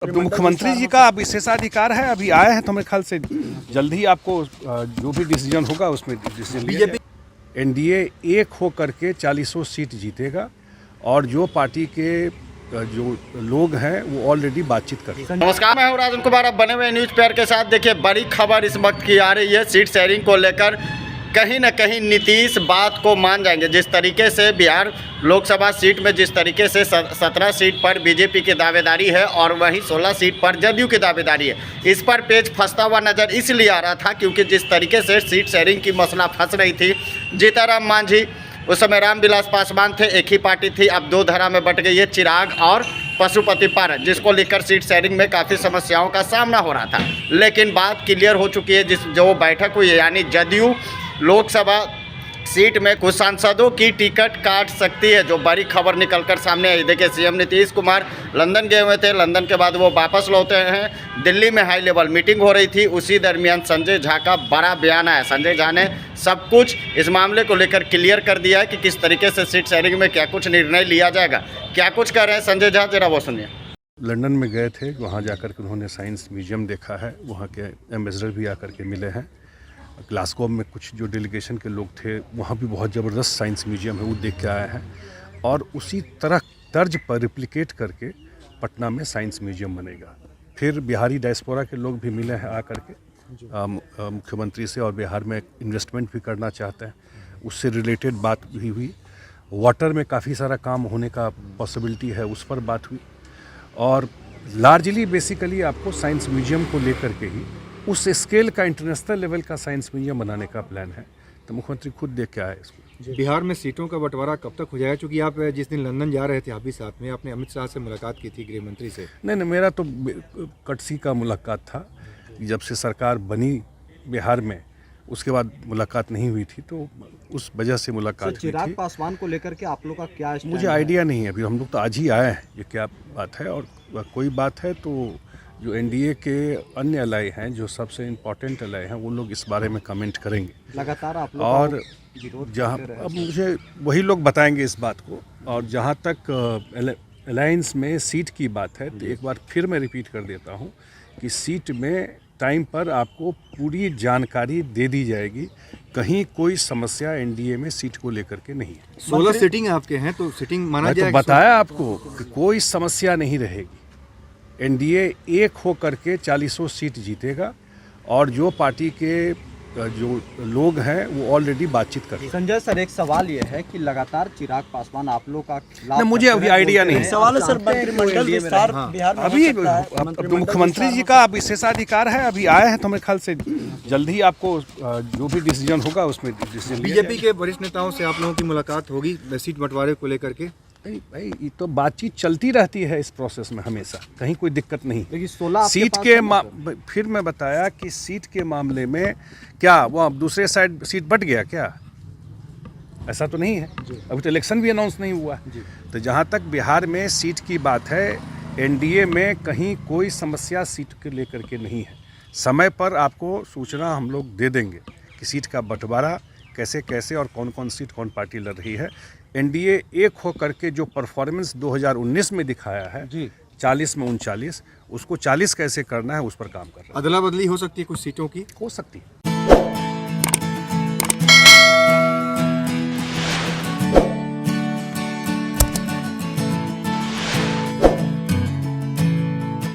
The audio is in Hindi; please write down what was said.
अब तो मुख्यमंत्री जी का अब विशेषाधिकार है, अभी आए हैं तो मेरे ख्याल से जल्द ही आपको जो भी डिसीजन होगा उसमें डिसीजन बीजेपी एनडीए एक हो करके 40 सीट जीतेगा और जो पार्टी के जो लोग हैं वो ऑलरेडी बातचीत कर रहे हैं। नमस्कार, मैं हूं राजन कुमार। अब बने हुए न्यूज़ पेपर के साथ देखिए बड़ी खबर इस वक्त की आ रही है सीट शेयरिंग को लेकर। कहीं ना कहीं नीतीश बात को मान जाएंगे। जिस तरीके से बिहार लोकसभा सीट में जिस तरीके से 17 सीट पर बीजेपी की दावेदारी है और वहीं 16 सीट पर जदयू की दावेदारी है, इस पर पेच फंसता हुआ नजर इसलिए आ रहा था क्योंकि जिस तरीके से सीट शेयरिंग की मसला फंस रही थी। जीताराम मांझी उस समय रामविलास पासवान थे, एक ही पार्टी थी, अब दो धरा में बट गई है चिराग और पशुपति पारस, जिसको लेकर सीट शेयरिंग में काफ़ी समस्याओं का सामना हो रहा था। लेकिन बात क्लियर हो चुकी है। जो बैठक हुई है यानी जदयू लोकसभा सीट में कुछ सांसदों की टिकट काट सकती है, जो बड़ी खबर निकलकर सामने आई। देखिए सीएम नीतीश कुमार लंदन गए हुए थे, लंदन के बाद वो वापस लौटे हैं। दिल्ली में हाई लेवल मीटिंग हो रही थी, उसी दरमियान संजय झा का बड़ा बयान आया। संजय झा ने सब कुछ इस मामले को लेकर क्लियर कर दिया है कि किस तरीके से सीट शेयरिंग में क्या कुछ निर्णय लिया जाएगा। क्या कुछ कर रहे हैं संजय झा, जरा वो सुनिए। लंदन में गए थे, वहाँ जाकर के उन्होंने साइंस म्यूजियम देखा है, वहाँ के एम्बेसडर भी आकर के मिले हैं। ग्लासगो में कुछ जो डेलीगेशन के लोग थे वहाँ भी बहुत ज़बरदस्त साइंस म्यूजियम है, वो देख के आए हैं। और उसी तरह तर्ज पर रिप्लिकेट करके पटना में साइंस म्यूजियम बनेगा। फिर बिहारी डायस्पोरा के लोग भी मिले हैं आकर के मुख्यमंत्री से, और बिहार में इन्वेस्टमेंट भी करना चाहते हैं, उससे रिलेटेड बात भी हुई। वाटर में काफ़ी सारा काम होने का पॉसिबिलिटी है, उस पर बात हुई। और लार्जली बेसिकली आपको साइंस म्यूजियम को लेकर के ही उस स्केल का इंटरनेशनल लेवल का साइंस म्यूजियम बनाने का प्लान है। तो मुख्यमंत्री खुद देख के आए इसको। बिहार में सीटों का बंटवारा कब तक हो जाएगा? क्योंकि आप जिस दिन लंदन जा रहे थे आप भी साथ में, आपने अमित शाह से मुलाकात की थी, गृह मंत्री से। नहीं, मेरा तो कटसी का मुलाकात था। जब से सरकार बनी बिहार में उसके बाद मुलाकात नहीं हुई थी, तो उस वजह से मुलाकात हुई थी। चिराग पासवान को लेकर के आप लोग का क्या मुझे आइडिया नहीं है, अभी हम लोग तो आज ही आए हैं, ये क्या बात है। और कोई बात है तो जो एनडीए के अन्य अलाई हैं, जो सबसे इम्पोर्टेंट अलाई हैं, वो लोग इस बारे में कमेंट करेंगे लगातार आप लोग और जहाँ अब मुझे वही लोग बताएंगे इस बात को। और जहाँ तक अलायंस में सीट की बात है, तो एक बार फिर मैं रिपीट कर देता हूँ कि सीट में टाइम पर आपको पूरी जानकारी दे दी जाएगी। कहीं कोई समस्या एनडीए में सीट को लेकर के नहीं है। 16 सीटिंग आपके हैं तो सीटिंग माना जाएगा। तो बताया आपको कि कोई समस्या नहीं रहेगी। एनडीए एक हो करके 40 सीट जीतेगा और जो पार्टी के जो लोग हैं वो ऑलरेडी बातचीत कर रहे हैं। संजय सर, एक सवाल ये है कि लगातार चिराग पासवान आप लोग का खिलाफ, मुझे अभी आइडिया नहीं है। सवाल है सर, मंत्रिमंडल विस्तार बिहार में अभी तो मुख्यमंत्री जी का विशेषाधिकार है, अभी आए हैं तो मेरे ख्याल से जल्द ही आपको जो भी डिसीजन होगा उसमें डिसीजन। बीजेपी के वरिष्ठ नेताओं से आप लोगों की मुलाकात होगी सीट बंटवारे को लेकर के? भाई ये तो बातचीत चलती रहती है इस प्रोसेस में हमेशा, कहीं कोई दिक्कत नहीं। लेकिन 16 सीट के फिर मैं बताया कि सीट के मामले में क्या वो अब दूसरे साइड सीट बट गया क्या? ऐसा तो नहीं है, अभी तो इलेक्शन भी अनाउंस नहीं हुआ। तो जहाँ तक बिहार में सीट की बात है, एनडीए में कहीं कोई समस्या सीट को लेकर के नहीं है। समय पर आपको सूचना हम लोग दे देंगे कि सीट का बंटवारा कैसे कैसे और कौन कौन सीट कौन पार्टी लड़ रही है। एनडीए एक हो करके जो परफॉर्मेंस 2019 में दिखाया है 40 में 39, उसको 40 कैसे करना है उस पर काम कर रहा है। अदला बदली हो सकती है कुछ सीटों की? हो सकती है।